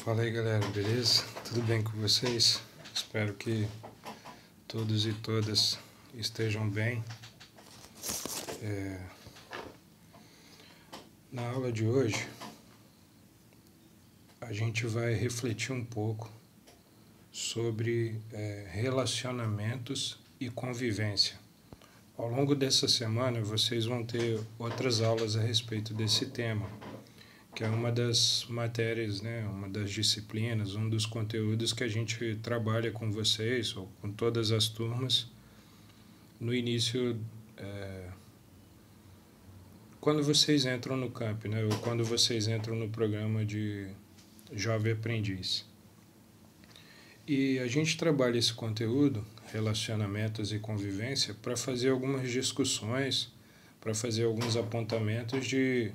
Fala aí galera, beleza? Tudo bem com vocês? Espero que todos e todas estejam bem. Na aula de hoje, a gente vai refletir um pouco sobre relacionamentos e convivência. Ao longo dessa semana, vocês vão ter outras aulas a respeito desse tema, que é uma das matérias, né, uma das disciplinas, um dos conteúdos que a gente trabalha com vocês, ou com todas as turmas, no início, quando vocês entram no camp, né, ou quando vocês entram no programa de Jovem Aprendiz. E a gente trabalha esse conteúdo, relacionamentos e convivência, para fazer algumas discussões, para fazer alguns apontamentos de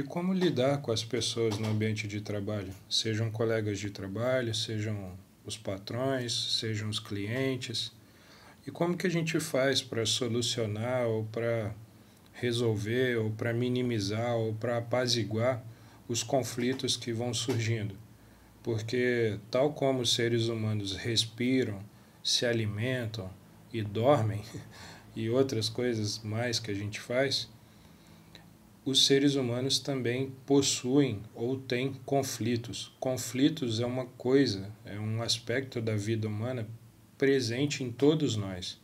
como lidar com as pessoas no ambiente de trabalho, sejam colegas de trabalho, sejam os patrões, sejam os clientes, e como que a gente faz para solucionar ou para resolver ou para minimizar ou para apaziguar os conflitos que vão surgindo. Porque tal como os seres humanos respiram, se alimentam e dormem, e outras coisas mais que a gente faz, os seres humanos também possuem ou têm conflitos. Conflitos é uma coisa, é um aspecto da vida humana presente em todos nós.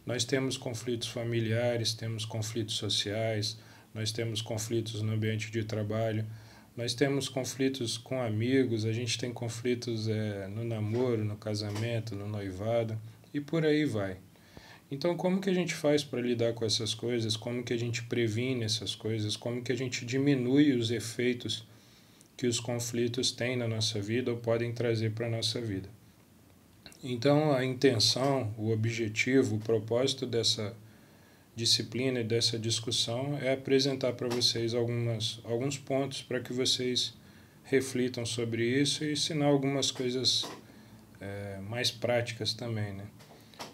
Nós temos conflitos familiares, temos conflitos sociais, nós temos conflitos no ambiente de trabalho, nós temos conflitos com amigos, a gente tem conflitos no namoro, no casamento, no noivado e por aí vai. Então, como que a gente faz para lidar com essas coisas? Como que a gente previne essas coisas? Como que a gente diminui os efeitos que os conflitos têm na nossa vida ou podem trazer para a nossa vida? Então, a intenção, o objetivo, o propósito dessa disciplina e dessa discussão é apresentar para vocês alguns pontos para que vocês reflitam sobre isso e ensinar algumas coisas mais práticas também, né?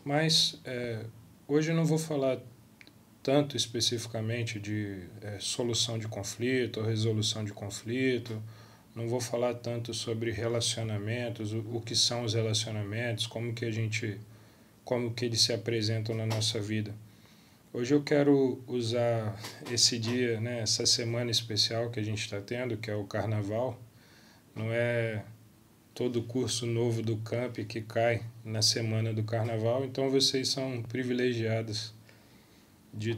Mas hoje eu não vou falar tanto especificamente de solução de conflito ou resolução de conflito, não vou falar tanto sobre relacionamentos, o que são os relacionamentos, como que eles se apresentam na nossa vida. Hoje eu quero usar esse dia, né, essa semana especial que a gente está tendo, que é o Carnaval. Não é todo curso novo do camp que cai na semana do Carnaval, então vocês são privilegiados de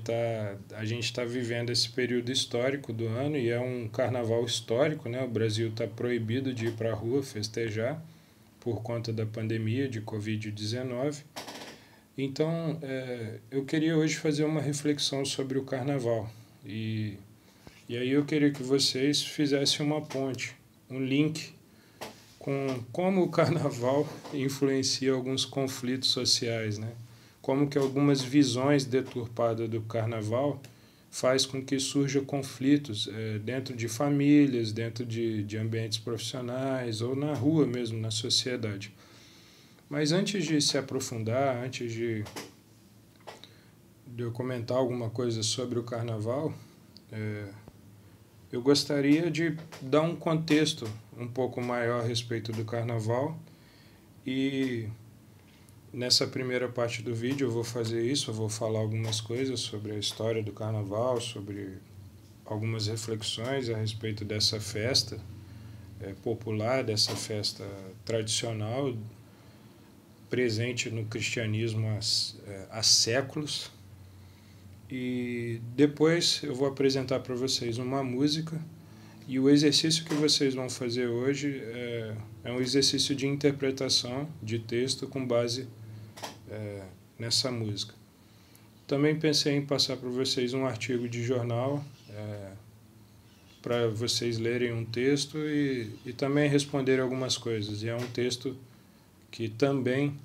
a gente está vivendo esse período histórico do ano e é um Carnaval histórico, né? O Brasil está proibido de ir para a rua festejar por conta da pandemia de Covid-19. Então, eu queria hoje fazer uma reflexão sobre o Carnaval e aí eu queria que vocês fizessem uma ponte, um link com como o Carnaval influencia alguns conflitos sociais, né? Como que algumas visões deturpadas do Carnaval faz com que surjam conflitos dentro de famílias, dentro de ambientes profissionais ou na rua mesmo, na sociedade. Mas antes de se aprofundar, antes de eu comentar alguma coisa sobre o Carnaval, eu gostaria de dar um contexto um pouco maior a respeito do Carnaval e nessa primeira parte do vídeo eu vou fazer isso, eu vou falar algumas coisas sobre a história do Carnaval, sobre algumas reflexões a respeito dessa festa popular, dessa festa tradicional, presente no cristianismo há séculos. E depois eu vou apresentar para vocês uma música e o exercício que vocês vão fazer hoje é um exercício de interpretação de texto com base nessa música. Também pensei em passar para vocês um artigo de jornal para vocês lerem um texto e também responderem algumas coisas. E é um texto que também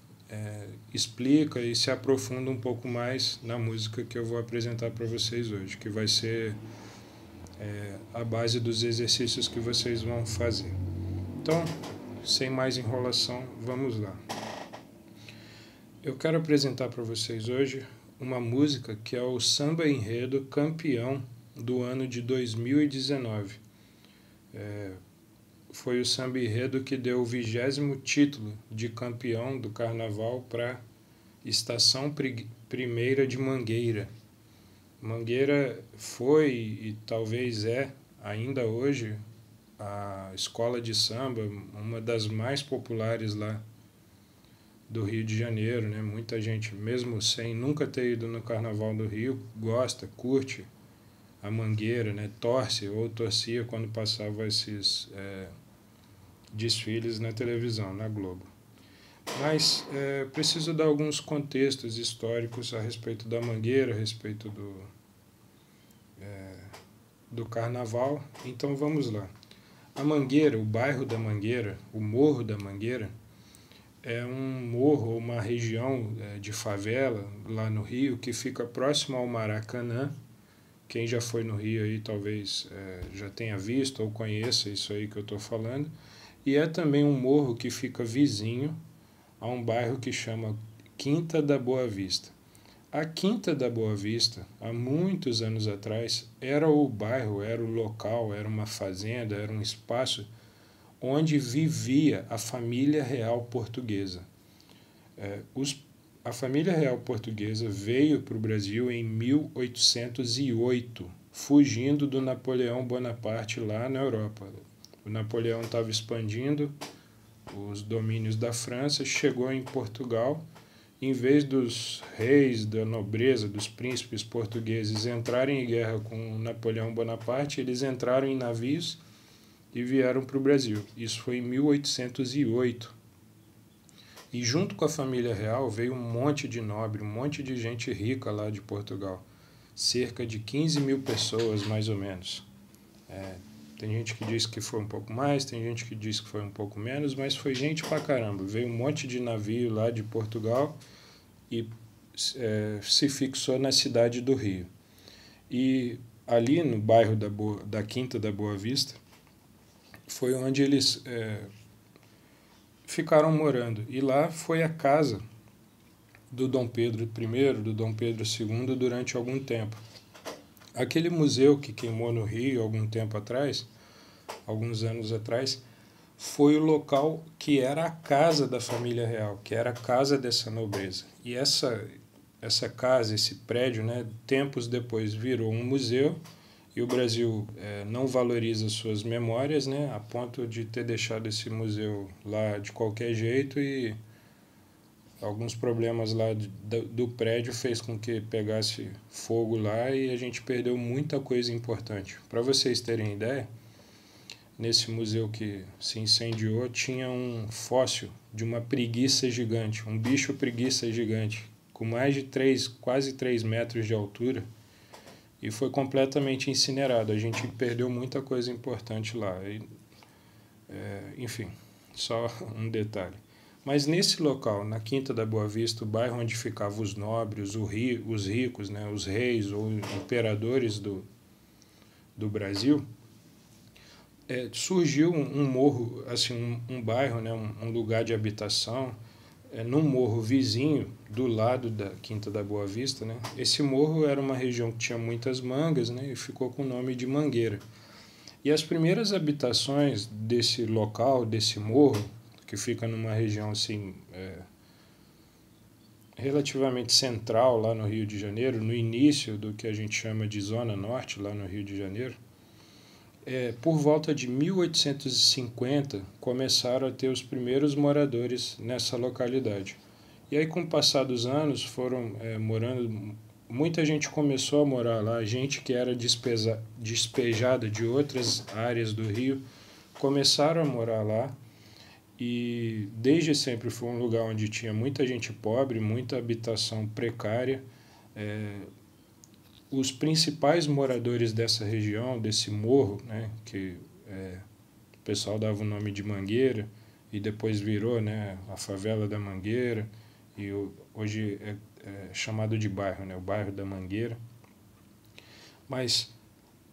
explica e se aprofunda um pouco mais na música que eu vou apresentar para vocês hoje, que vai ser a base dos exercícios que vocês vão fazer. Então, sem mais enrolação, vamos lá. Eu quero apresentar para vocês hoje uma música que é o Samba Enredo campeão do ano de 2019. foi o samba enredo que deu o 20º título de campeão do carnaval para Estação Primeira de Mangueira. Mangueira foi e talvez é, ainda hoje, a escola de samba, uma das mais populares lá do Rio de Janeiro, né? Muita gente, mesmo sem nunca ter ido no Carnaval do Rio, gosta, curte a Mangueira, né? Torce ou torcia quando passava esses desfiles na televisão, na Globo. Mas preciso dar alguns contextos históricos a respeito da Mangueira, a respeito do Carnaval. Então vamos lá. A Mangueira, o bairro da Mangueira, o Morro da Mangueira, é um morro, uma região de favela lá no Rio que fica próximo ao Maracanã. Quem já foi no Rio aí talvez já tenha visto ou conheça isso aí que eu estou falando. E é também um morro que fica vizinho a um bairro que chama Quinta da Boa Vista. A Quinta da Boa Vista, há muitos anos atrás, era o bairro, era o local, era uma fazenda, era um espaço onde vivia a família real portuguesa. A família real portuguesa veio para o Brasil em 1808, fugindo do Napoleão Bonaparte lá na Europa. O Napoleão estava expandindo os domínios da França, chegou em Portugal. Em vez dos reis, da nobreza, dos príncipes portugueses entrarem em guerra com Napoleão Bonaparte, eles entraram em navios e vieram para o Brasil. Isso foi em 1808. E junto com a família real veio um monte de nobre, um monte de gente rica lá de Portugal. Cerca de 15 mil pessoas, mais ou menos. Tem gente que diz que foi um pouco mais, tem gente que diz que foi um pouco menos, mas foi gente pra caramba. Veio um monte de navio lá de Portugal e se fixou na cidade do Rio. E ali no bairro da Quinta da Boa Vista foi onde eles ficaram morando. E lá foi a casa do Dom Pedro I, do Dom Pedro II durante algum tempo. Aquele museu que queimou no Rio algum tempo atrás, alguns anos atrás, foi o local que era a casa da família real, que era a casa dessa nobreza. E essa casa, esse prédio, né, tempos depois virou um museu, e o Brasil não valoriza suas memórias, né, a ponto de ter deixado esse museu lá de qualquer jeito, e alguns problemas lá do prédio fez com que pegasse fogo lá e a gente perdeu muita coisa importante. Para vocês terem ideia, nesse museu que se incendiou tinha um fóssil de uma preguiça gigante, um bicho preguiça gigante, com mais de quase 3 metros de altura, e foi completamente incinerado. A gente perdeu muita coisa importante lá. Enfim, só um detalhe. Mas nesse local, na Quinta da Boa Vista, o bairro onde ficavam os nobres, os ricos, né, os reis ou imperadores do Brasil, surgiu um morro, assim, um bairro, né, um lugar de habitação, num morro vizinho, do lado da Quinta da Boa Vista. Né? Esse morro era uma região que tinha muitas mangas, né, e ficou com o nome de Mangueira. E as primeiras habitações desse local, desse morro, que fica numa região assim, relativamente central lá no Rio de Janeiro, no início do que a gente chama de Zona Norte, lá no Rio de Janeiro, por volta de 1850 começaram a ter os primeiros moradores nessa localidade. E aí, com o passar dos anos, foram morando, muita gente começou a morar lá, gente que era despejada de outras áreas do Rio, começaram a morar lá. E desde sempre foi um lugar onde tinha muita gente pobre, muita habitação precária. Os principais moradores dessa região, desse morro, né, que o pessoal dava o nome de Mangueira e depois virou, né, a favela da Mangueira, e hoje é chamado de bairro, né, o bairro da Mangueira. Mas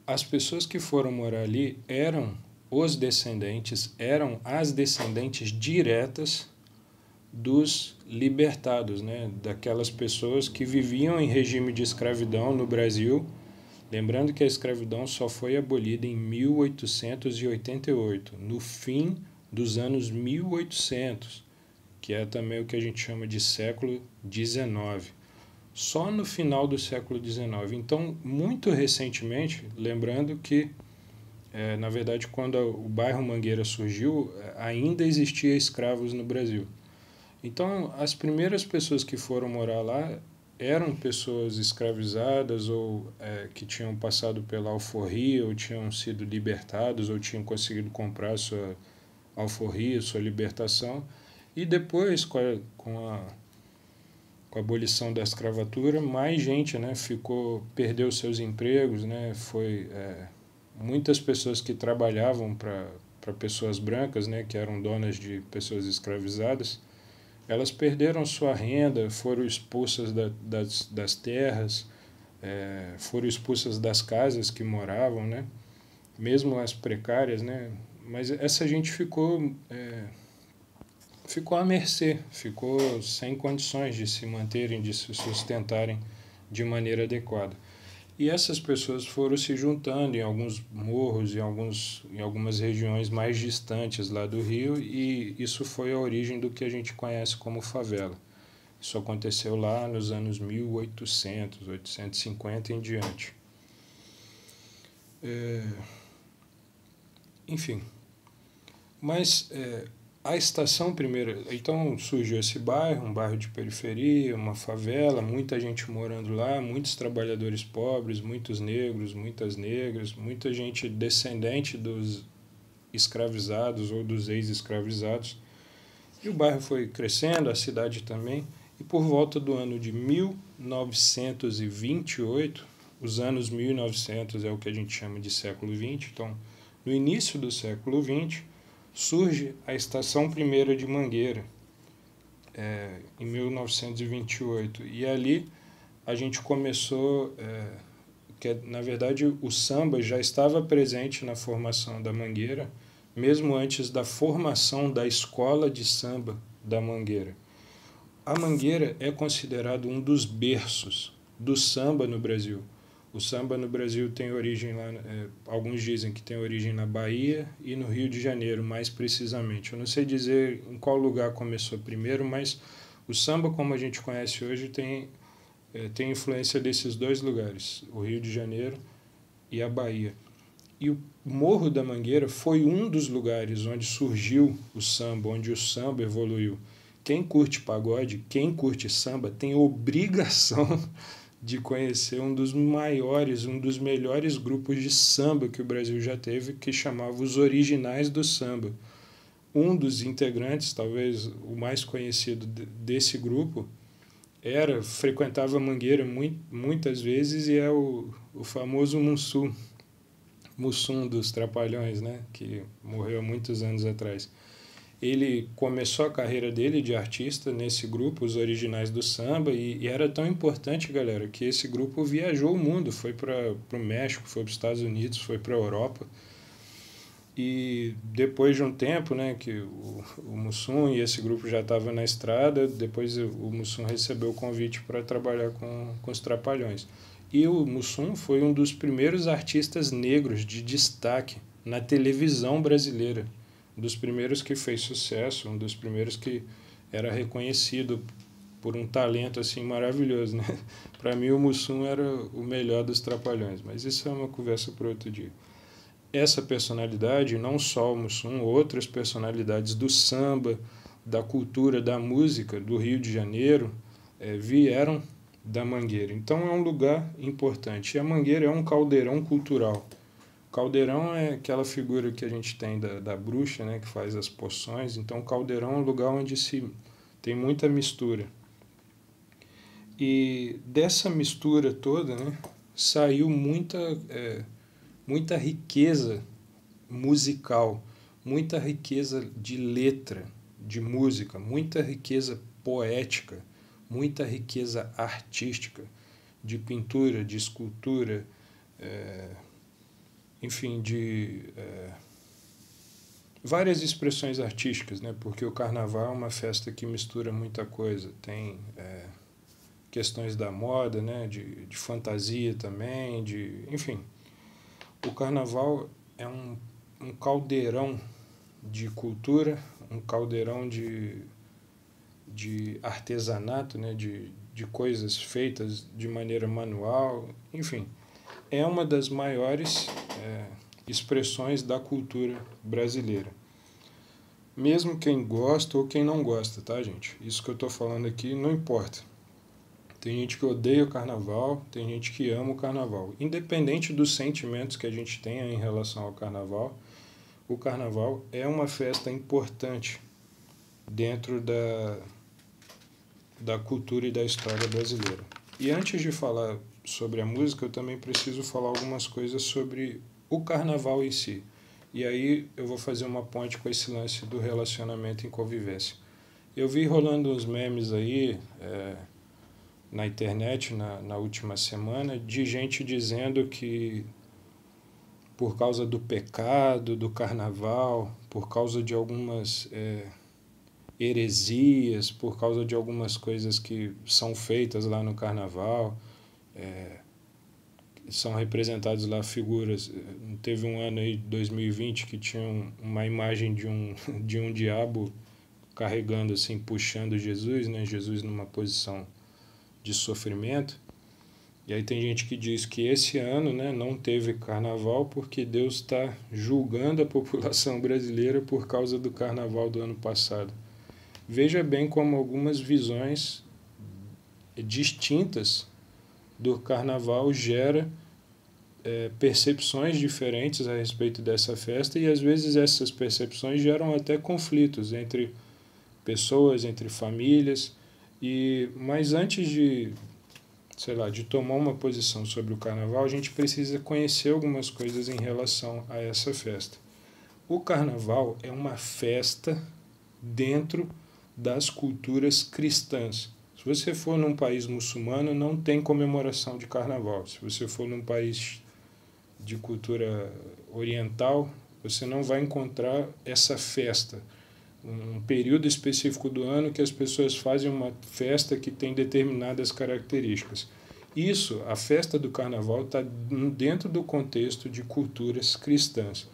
as pessoas que foram morar ali eram as descendentes diretas dos libertados, né? Daquelas pessoas que viviam em regime de escravidão no Brasil Lembrando que a escravidão só foi abolida em 1888, no fim dos anos 1800, que é também o que a gente chama de século XIX. Só no final do século XIX. Então, muito recentemente, lembrando que, na verdade, quando o bairro Mangueira surgiu, ainda existia escravos no Brasil. Então, as primeiras pessoas que foram morar lá eram pessoas escravizadas ou que tinham passado pela alforria ou tinham sido libertados ou tinham conseguido comprar sua alforria, sua libertação. E depois, com a abolição da escravatura, mais gente, né, perdeu seus empregos, né, muitas pessoas que trabalhavam para pessoas brancas, né, que eram donas de pessoas escravizadas, elas perderam sua renda, foram expulsas das terras, foram expulsas das casas que moravam, né? Mesmo as precárias, né? Mas essa gente ficou à mercê, ficou sem condições de se manterem, de se sustentarem de maneira adequada. E essas pessoas foram se juntando em alguns morros, em algumas regiões mais distantes lá do Rio, e isso foi a origem do que a gente conhece como favela. Isso aconteceu lá nos anos 1800, 850 em diante. Enfim, mas a estação primeiro, então surgiu esse bairro, um bairro de periferia, uma favela, muita gente morando lá, muitos trabalhadores pobres, muitos negros, muitas negras, muita gente descendente dos escravizados ou dos ex-escravizados. E o bairro foi crescendo, a cidade também, e por volta do ano de 1928, os anos 1900 é o que a gente chama de século XX, então no início do século XX, surge a Estação Primeira de Mangueira, em 1928. E ali a gente começou, na verdade o samba já estava presente na formação da Mangueira, mesmo antes da formação da escola de samba da Mangueira. A Mangueira é considerado um dos berços do samba no Brasil. O samba no Brasil tem origem lá, alguns dizem que tem origem na Bahia e no Rio de Janeiro, mais precisamente. Eu não sei dizer em qual lugar começou primeiro, mas o samba, como a gente conhece hoje, tem influência desses dois lugares, o Rio de Janeiro e a Bahia. E o Morro da Mangueira foi um dos lugares onde surgiu o samba, onde o samba evoluiu. Quem curte pagode, quem curte samba, tem obrigação de conhecer um dos maiores, um dos melhores grupos de samba que o Brasil já teve, que chamava Os Originais do Samba. Um dos integrantes, talvez o mais conhecido desse grupo, frequentava Mangueira muitas vezes e é o famoso Mussum dos Trapalhões, né, que morreu há muitos anos atrás. Ele começou a carreira dele de artista nesse grupo, Os Originais do Samba, e era tão importante, galera, que esse grupo viajou o mundo, foi para o México, foi para os Estados Unidos, foi para a Europa. E depois de um tempo, né, que o Mussum e esse grupo já estavam na estrada, depois o Mussum recebeu o convite para trabalhar com os Trapalhões. E o Mussum foi um dos primeiros artistas negros de destaque na televisão brasileira. Um dos primeiros que fez sucesso, um dos primeiros que era reconhecido por um talento assim maravilhoso, né? Para mim o Mussum era o melhor dos Trapalhões, mas isso é uma conversa para outro dia. Essa personalidade, não só o Mussum, outras personalidades do samba, da cultura, da música do Rio de Janeiro, vieram da Mangueira. Então é um lugar importante. E a Mangueira é um caldeirão cultural. Caldeirão é aquela figura que a gente tem da bruxa, né, que faz as poções. Então, o caldeirão é um lugar onde tem muita mistura. E dessa mistura toda, né, saiu muita riqueza musical, muita riqueza de letra, de música, muita riqueza poética, muita riqueza artística, de pintura, de escultura, enfim, de várias expressões artísticas, né? Porque o carnaval é uma festa que mistura muita coisa. Tem questões da moda, né, de fantasia também, enfim. O carnaval é um caldeirão de cultura, um caldeirão de artesanato, né, de coisas feitas de maneira manual, enfim. É uma das maiores expressões da cultura brasileira. Mesmo quem gosta ou quem não gosta, tá, gente? Isso que eu estou falando aqui não importa. Tem gente que odeia o carnaval, tem gente que ama o carnaval. Independente dos sentimentos que a gente tenha em relação ao carnaval, o carnaval é uma festa importante dentro da cultura e da história brasileira. E antes de falar sobre a música, eu também preciso falar algumas coisas sobre o carnaval em si. E aí eu vou fazer uma ponte com esse lance do relacionamento em convivência. Eu vi rolando uns memes aí na internet na última semana de gente dizendo que por causa do pecado, do carnaval, por causa de algumas heresias, por causa de algumas coisas que são feitas lá no carnaval, são representadas lá figuras. Teve um ano aí, 2020, que tinha uma imagem de um diabo carregando assim, puxando Jesus, né? Jesus numa posição de sofrimento. E aí tem gente que diz que esse ano, né, não teve carnaval porque Deus está julgando a população brasileira por causa do carnaval do ano passado. Veja bem como algumas visões distintas do carnaval gera percepções diferentes a respeito dessa festa, e às vezes essas percepções geram até conflitos entre pessoas, entre famílias. Mas antes de tomar uma posição sobre o carnaval, a gente precisa conhecer algumas coisas em relação a essa festa. O carnaval é uma festa dentro das culturas cristãs. Se você for num país muçulmano, não tem comemoração de carnaval. Se você for num país de cultura oriental, você não vai encontrar essa festa. Um período específico do ano que as pessoas fazem uma festa que tem determinadas características. Isso, a festa do carnaval, está dentro do contexto de culturas cristãs.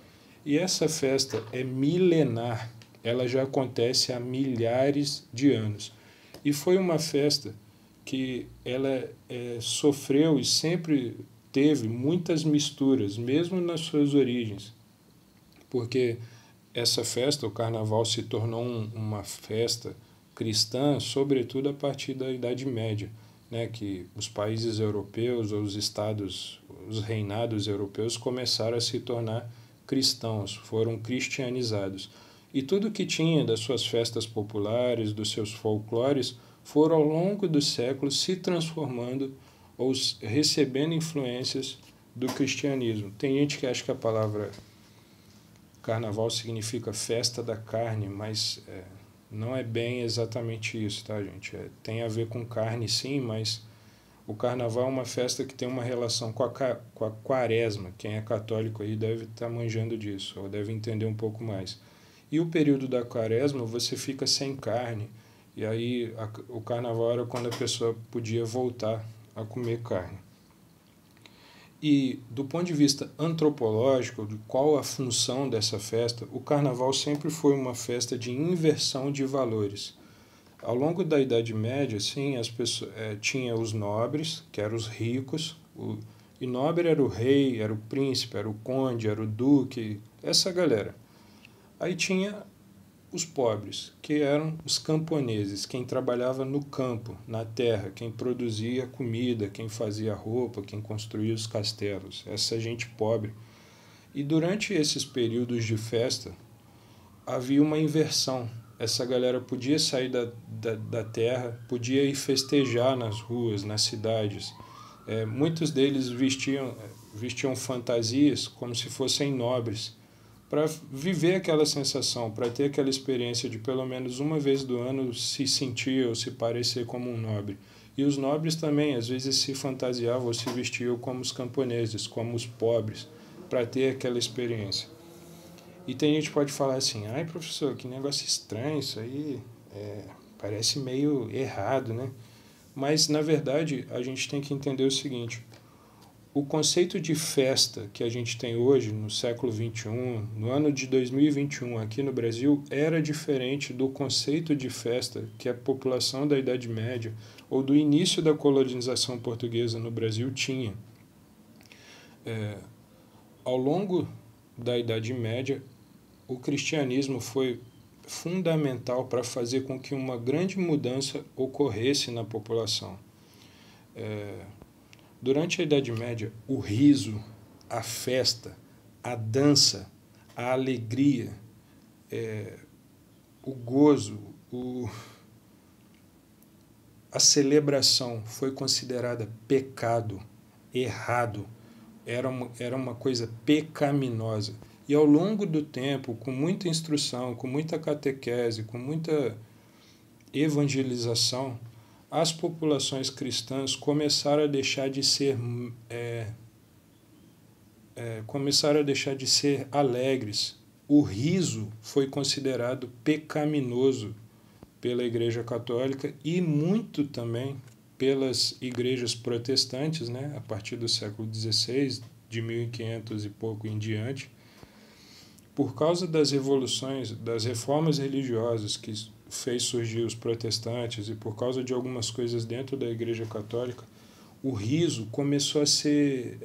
E essa festa é milenar, ela já acontece há milhares de anos. E foi uma festa que ela sofreu e sempre teve muitas misturas, mesmo nas suas origens, porque essa festa, o carnaval, se tornou uma festa cristã, sobretudo a partir da Idade Média, né, que os países europeus, ou os estados, os reinados europeus começaram a se tornar cristãos, foram cristianizados. E tudo que tinha das suas festas populares, dos seus folclores, foram ao longo dos séculos se transformando ou recebendo influências do cristianismo. Tem gente que acha que a palavra carnaval significa festa da carne, mas não é bem exatamente isso, tá, gente? Tem a ver com carne, sim, mas o carnaval é uma festa que tem uma relação com a quaresma. Quem é católico aí deve estar manjando disso, ou deve entender um pouco mais. E o período da quaresma, você fica sem carne, e aí o carnaval era quando a pessoa podia voltar a comer carne. E do ponto de vista antropológico, de qual a função dessa festa, o carnaval sempre foi uma festa de inversão de valores. Ao longo da Idade Média, sim, as pessoas tinha os nobres, que eram os ricos, e nobre era o rei, era o príncipe, era o conde, era o duque, essa galera. Aí tinha os pobres, que eram os camponeses, quem trabalhava no campo, na terra, quem produzia comida, quem fazia roupa, quem construía os castelos, essa gente pobre. E durante esses períodos de festa, havia uma inversão. Essa galera podia sair da terra, podia ir festejar nas ruas, nas cidades. Muitos deles vestiam fantasias como se fossem nobres, para viver aquela sensação, para ter aquela experiência de pelo menos uma vez do ano se sentir ou se parecer como um nobre. E os nobres também, às vezes, se fantasiavam ou se vestiam como os camponeses, como os pobres, para ter aquela experiência. E tem gente que pode falar assim, ai professor, que negócio estranho isso aí, parece meio errado, né? Mas, na verdade, a gente tem que entender o seguinte: o conceito de festa que a gente tem hoje, no século XXI, no ano de 2021, aqui no Brasil, era diferente do conceito de festa que a população da Idade Média ou do início da colonização portuguesa no Brasil tinha. Ao longo da Idade Média, o cristianismo foi fundamental para fazer com que uma grande mudança ocorresse na população. Durante a Idade Média, o riso, a festa, a dança, a alegria, o gozo, a celebração foi considerada pecado, errado, era uma coisa pecaminosa. E ao longo do tempo, com muita instrução, com muita catequese, com muita evangelização, as populações cristãs começaram a deixar de ser alegres. O riso foi considerado pecaminoso pela Igreja Católica e muito também pelas igrejas protestantes, né, a partir do século XVI, de 1500 e pouco em diante, por causa das revoluções, das reformas religiosas que fez surgir os protestantes e por causa de algumas coisas dentro da Igreja Católica, o riso começou a ser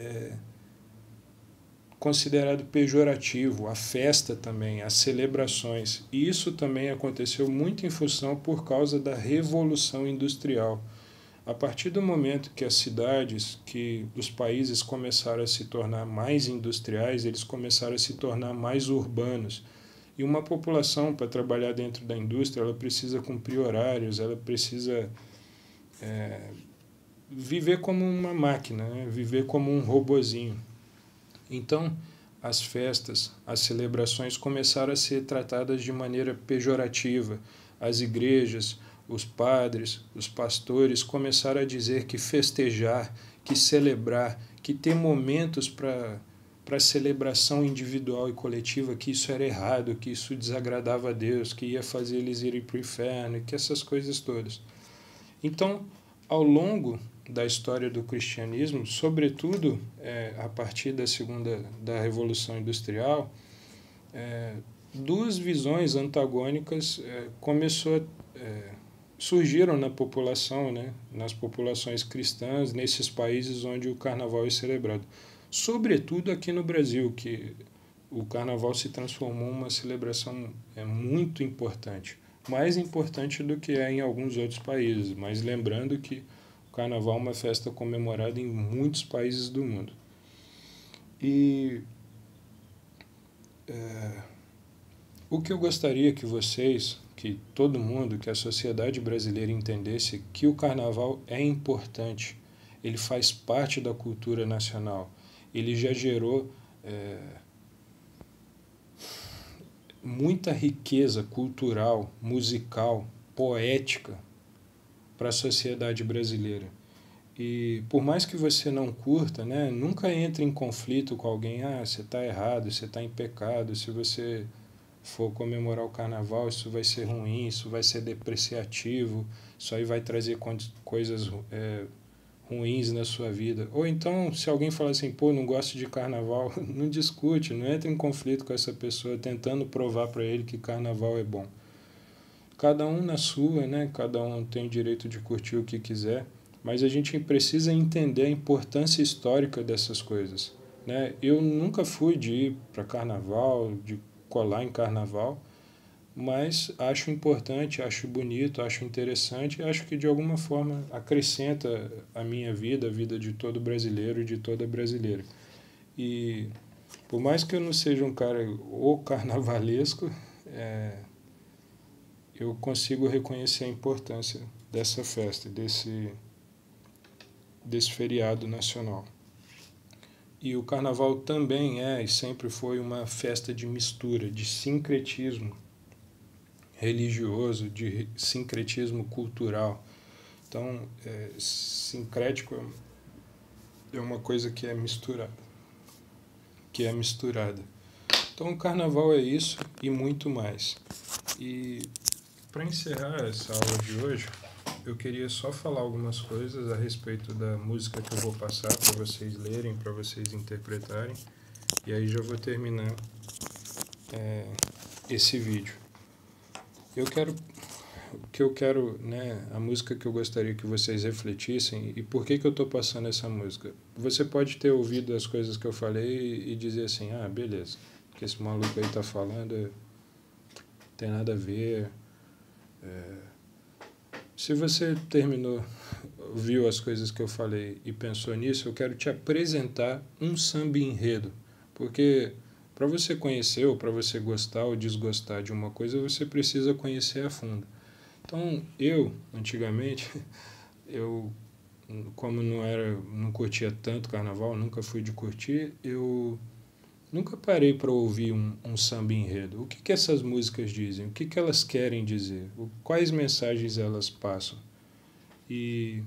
considerado pejorativo, a festa também, as celebrações. E isso também aconteceu muito em função por causa da Revolução Industrial. A partir do momento que as cidades, que os países começaram a se tornar mais industriais, eles começaram a se tornar mais urbanos. E uma população, para trabalhar dentro da indústria, ela precisa cumprir horários, ela precisa viver como uma máquina, né? Viver como um robozinho. Então, as festas, as celebrações começaram a ser tratadas de maneira pejorativa. As igrejas, os padres, os pastores começaram a dizer que festejar, que celebrar, que ter momentos para celebração individual e coletiva, que isso era errado, que isso desagradava a Deus, que ia fazer eles irem para o inferno, que essas coisas todas. Então, ao longo da história do cristianismo, sobretudo a partir da Revolução Industrial, duas visões antagônicas surgiram na população, né, nas populações cristãs, nesses países onde o carnaval é celebrado. Sobretudo aqui no Brasil, que o carnaval se transformou em uma celebração muito importante, mais importante do que é em alguns outros países, mas lembrando que o carnaval é uma festa comemorada em muitos países do mundo. E o que eu gostaria que vocês, que todo mundo, que a sociedade brasileira entendesse que o carnaval é importante, ele faz parte da cultura nacional, ele já gerou muita riqueza cultural, musical, poética para a sociedade brasileira. E por mais que você não curta, né, nunca entre em conflito com alguém, você está errado, você está em pecado, se você for comemorar o carnaval, isso vai ser ruim, isso vai ser depreciativo, isso aí vai trazer coisas ruins na sua vida. Ou então, se alguém falar assim, não gosto de carnaval, não discute, não entra em conflito com essa pessoa tentando provar para ele que carnaval é bom. Cada um na sua, né? Cada um tem o direito de curtir o que quiser, mas a gente precisa entender a importância histórica dessas coisas, né? Eu nunca fui de ir para carnaval, de colar em carnaval, mas acho importante, acho bonito, acho interessante e acho que de alguma forma acrescenta a minha vida, a vida de todo brasileiro e de toda brasileira. E por mais que eu não seja um cara carnavalesco, eu consigo reconhecer a importância dessa festa, desse feriado nacional. E o carnaval também e sempre foi uma festa de mistura, de sincretismo religioso, de sincretismo cultural. Então, sincrético é uma coisa que é misturada. Então, o carnaval é isso e muito mais. E para encerrar essa aula de hoje, eu queria só falar algumas coisas a respeito da música que eu vou passar para vocês lerem, para vocês interpretarem, e aí já vou terminar esse vídeo. Né, a música que eu gostaria que vocês refletissem, e por que eu estou passando essa música. Você pode ter ouvido as coisas que eu falei e dizer assim, ah, beleza, o que esse maluco aí está falando tem nada a ver. Se você viu as coisas que eu falei e pensou nisso, eu quero te apresentar um samba enredo, porque para você conhecer ou para você gostar ou desgostar de uma coisa, você precisa conhecer a fundo. Então, antigamente, como não curtia tanto carnaval, nunca fui de curtir, eu nunca parei para ouvir um samba enredo. O que essas músicas dizem? O que elas querem dizer? Quais mensagens elas passam? E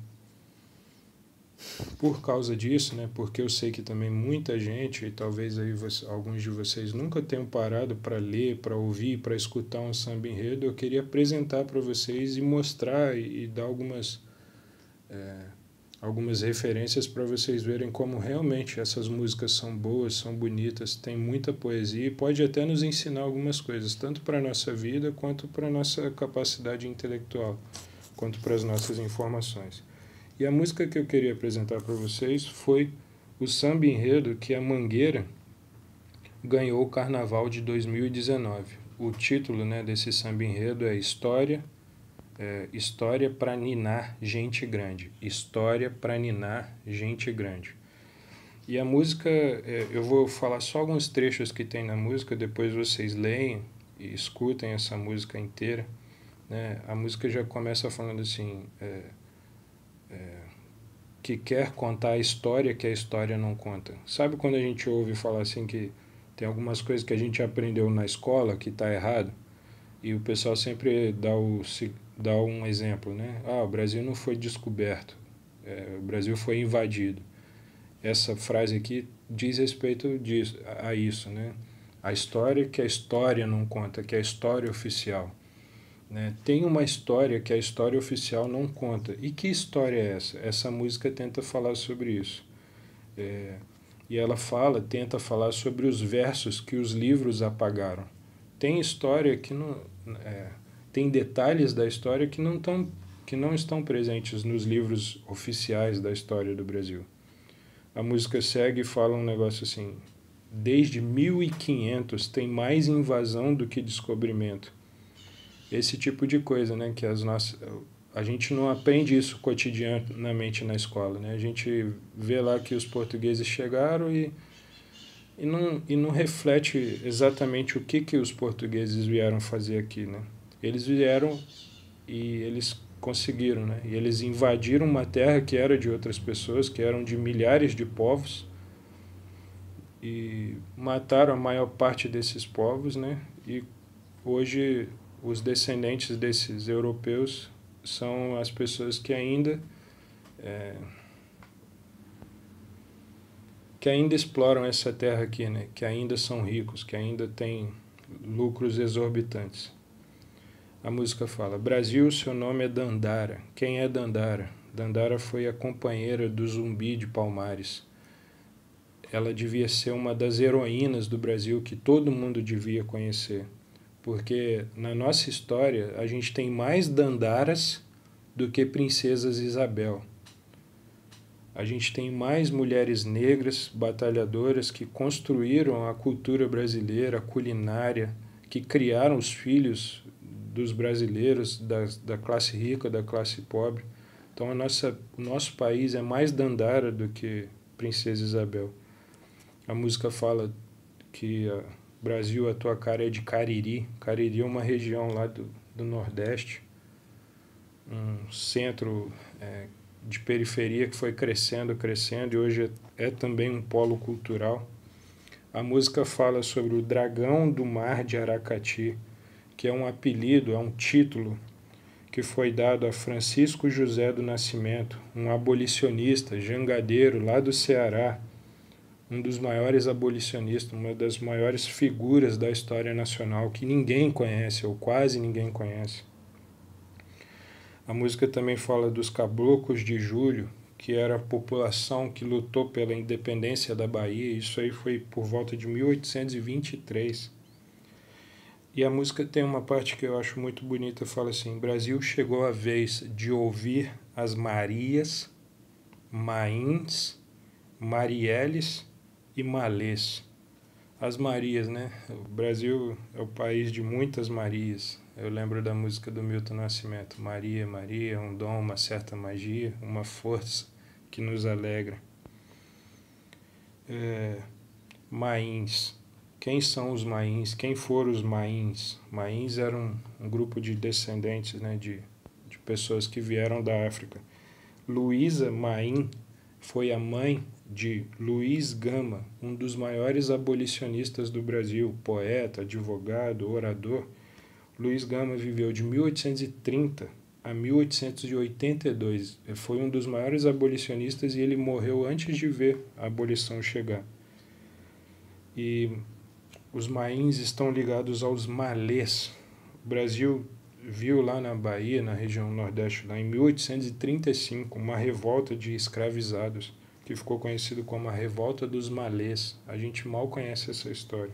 por causa disso, né, porque eu sei que também muita gente, e talvez aí alguns de vocês nunca tenham parado para ler, para ouvir, para escutar um samba enredo, eu queria apresentar para vocês e mostrar e dar algumas referências para vocês verem como realmente essas músicas são boas, são bonitas, tem muita poesia e pode até nos ensinar algumas coisas, tanto para a nossa vida quanto para a nossa capacidade intelectual, quanto para as nossas informações. E a música que eu queria apresentar para vocês foi o samba enredo que a Mangueira ganhou o Carnaval de 2019. O título, né, desse samba enredo é História para Ninar Gente Grande. História para Ninar Gente Grande. E a música, eu vou falar só alguns trechos que tem na música, depois vocês leem e escutem essa música inteira. Né? A música já começa falando assim... que quer contar a história que a história não conta. Sabe quando a gente ouve falar assim que tem algumas coisas que a gente aprendeu na escola que está errado? E o pessoal sempre dá um exemplo, né? Ah, o Brasil não foi descoberto, o Brasil foi invadido. Essa frase aqui diz respeito a isso, né? A história que a história não conta, que é a história oficial. Né? Tem uma história que a história oficial não conta. E que história é essa? Essa música tenta falar sobre isso. E ela tenta falar sobre os versos que os livros apagaram. Tem história que não... tem detalhes da história que não estão presentes nos livros oficiais da história do Brasil. A música segue e fala um negócio assim: desde 1500 tem mais invasão do que descobrimento. Esse tipo de coisa, né, que a gente não aprende isso cotidianamente na escola, né? A gente vê lá que os portugueses chegaram e não reflete exatamente o que os portugueses vieram fazer aqui, né? Eles vieram e eles conseguiram, né? E eles invadiram uma terra que era de outras pessoas, que eram de milhares de povos, e mataram a maior parte desses povos, né? E hoje os descendentes desses europeus são as pessoas que ainda exploram essa terra aqui, né? Que ainda são ricos, que ainda têm lucros exorbitantes. A música fala: Brasil, seu nome é Dandara. Quem é Dandara? Dandara foi a companheira do Zumbi de Palmares. Ela devia ser uma das heroínas do Brasil que todo mundo devia conhecer. Porque na nossa história a gente tem mais Dandaras do que princesas Isabel. A gente tem mais mulheres negras, batalhadoras, que construíram a cultura brasileira, a culinária, que criaram os filhos dos brasileiros, da classe rica, da classe pobre. Então o nosso país é mais Dandara do que princesa Isabel. A música fala que Brasil, a tua cara é de Cariri. Cariri é uma região lá do Nordeste, um centro de periferia que foi crescendo e hoje é também um polo cultural. A música fala sobre o dragão do mar de Aracati, que é um apelido, é um título que foi dado a Francisco José do Nascimento, um abolicionista, jangadeiro lá do Ceará, um dos maiores abolicionistas, uma das maiores figuras da história nacional que ninguém conhece, ou quase ninguém conhece. A música também fala dos caboclos de julho, que era a população que lutou pela independência da Bahia. Isso aí foi por volta de 1823. E a música tem uma parte que eu acho muito bonita, fala assim: Brasil, chegou a vez de ouvir as Marias, Mains, Marielles e Malês. As Marias, né? O Brasil é o país de muitas Marias. Eu lembro da música do Milton Nascimento: Maria, Maria, um dom, uma certa magia, uma força que nos alegra. Mains. Quem são os Mains? Quem foram os Mains? Mains eram um grupo de descendentes, né, de pessoas que vieram da África. Luísa Maim foi a mãe de Luiz Gama, um dos maiores abolicionistas do Brasil, poeta, advogado, orador. Luiz Gama viveu de 1830 a 1882. Ele foi um dos maiores abolicionistas e ele morreu antes de ver a abolição chegar. E os Mains estão ligados aos Malês. O Brasil viu lá na Bahia, na região nordeste, lá em 1835, uma revolta de escravizados, que ficou conhecido como a Revolta dos Malês. A gente mal conhece essa história.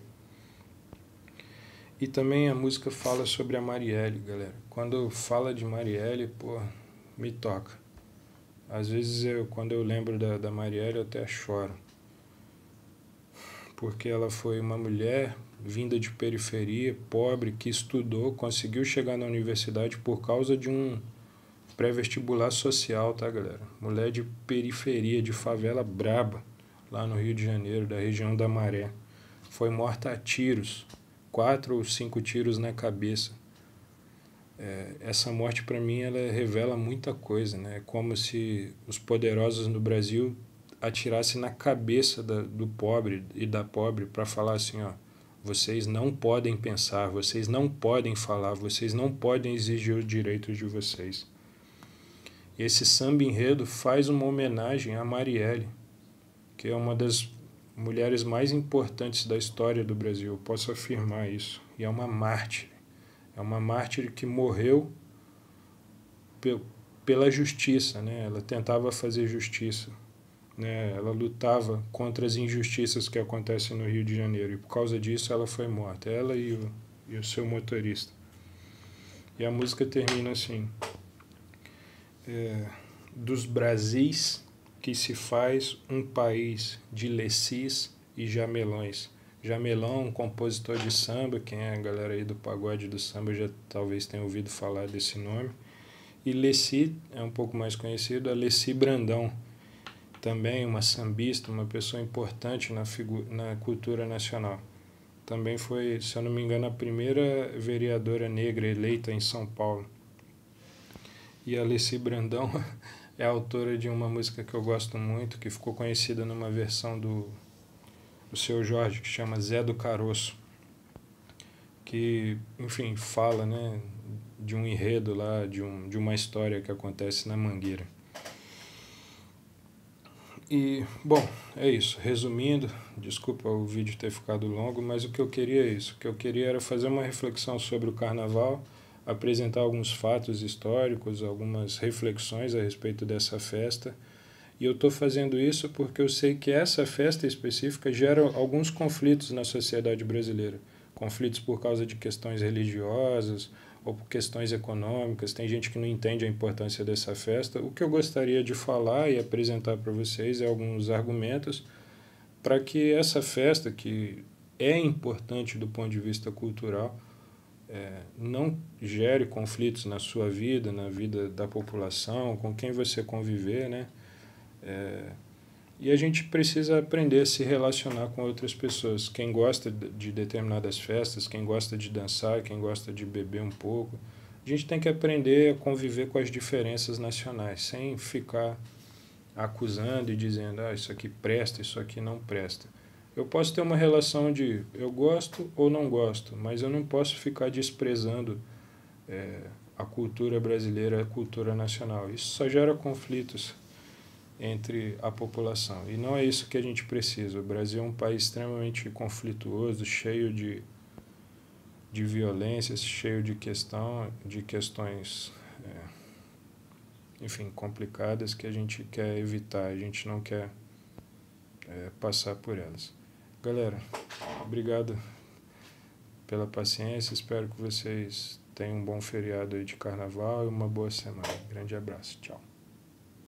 E também a música fala sobre a Marielle, galera. Quando fala de Marielle, pô, me toca. Às vezes, quando eu lembro da Marielle, eu até choro. Porque ela foi uma mulher vinda de periferia, pobre, que estudou, conseguiu chegar na universidade por causa de um pré-vestibular social, tá, galera? Mulher de periferia, de favela braba, lá no Rio de Janeiro, da região da Maré. Foi morta a tiros, 4 ou 5 tiros na cabeça. Essa morte, para mim, ela revela muita coisa, né? É como se os poderosos no Brasil atirassem na cabeça do pobre e da pobre para falar assim, ó: vocês não podem pensar, vocês não podem falar, vocês não podem exigir os direitos de vocês. E esse samba enredo faz uma homenagem a Marielle, que é uma das mulheres mais importantes da história do Brasil, eu posso afirmar isso. E é uma mártir. É uma mártir que morreu pela justiça, né? Ela tentava fazer justiça, né? Ela lutava contra as injustiças que acontecem no Rio de Janeiro, e por causa disso ela foi morta, ela e o seu motorista. E a música termina assim: dos Brasis que se faz um país de lecis e jamelões. Jamelão, um compositor de samba, quem é a galera aí do pagode do samba já talvez tenha ouvido falar desse nome. E Leci é um pouco mais conhecido, a Leci Brandão, também uma sambista, uma pessoa importante na cultura nacional. Também foi, se eu não me engano, a primeira vereadora negra eleita em São Paulo. E a Leci Brandão é autora de uma música que eu gosto muito, que ficou conhecida numa versão do Seu Jorge, que chama Zé do Caroço, que, enfim, fala, né, de um enredo lá, de uma história que acontece na Mangueira. E, bom, é isso. Resumindo, desculpa o vídeo ter ficado longo, mas o que eu queria é isso. O que eu queria era fazer uma reflexão sobre o Carnaval, apresentar alguns fatos históricos, algumas reflexões a respeito dessa festa. E eu estou fazendo isso porque eu sei que essa festa específica gera alguns conflitos na sociedade brasileira. Conflitos por causa de questões religiosas ou por questões econômicas. Tem gente que não entende a importância dessa festa. O que eu gostaria de falar e apresentar para vocês é alguns argumentos para que essa festa, que é importante do ponto de vista cultural, não gere conflitos na sua vida, na vida da população, com quem você conviver, né? E a gente precisa aprender a se relacionar com outras pessoas. Quem gosta de determinadas festas, quem gosta de dançar, quem gosta de beber um pouco, a gente tem que aprender a conviver com as diferenças nacionais, sem ficar acusando e dizendo: isso aqui presta, isso aqui não presta. Eu posso ter uma relação de eu gosto ou não gosto, mas eu não posso ficar desprezando a cultura brasileira, a cultura nacional. Isso só gera conflitos entre a população. E não é isso que a gente precisa. O Brasil é um país extremamente conflituoso, cheio de violências, cheio de questões enfim, complicadas que a gente quer evitar, a gente não quer passar por elas. Galera, obrigado pela paciência, espero que vocês tenham um bom feriado aí de carnaval e uma boa semana. Grande abraço, tchau.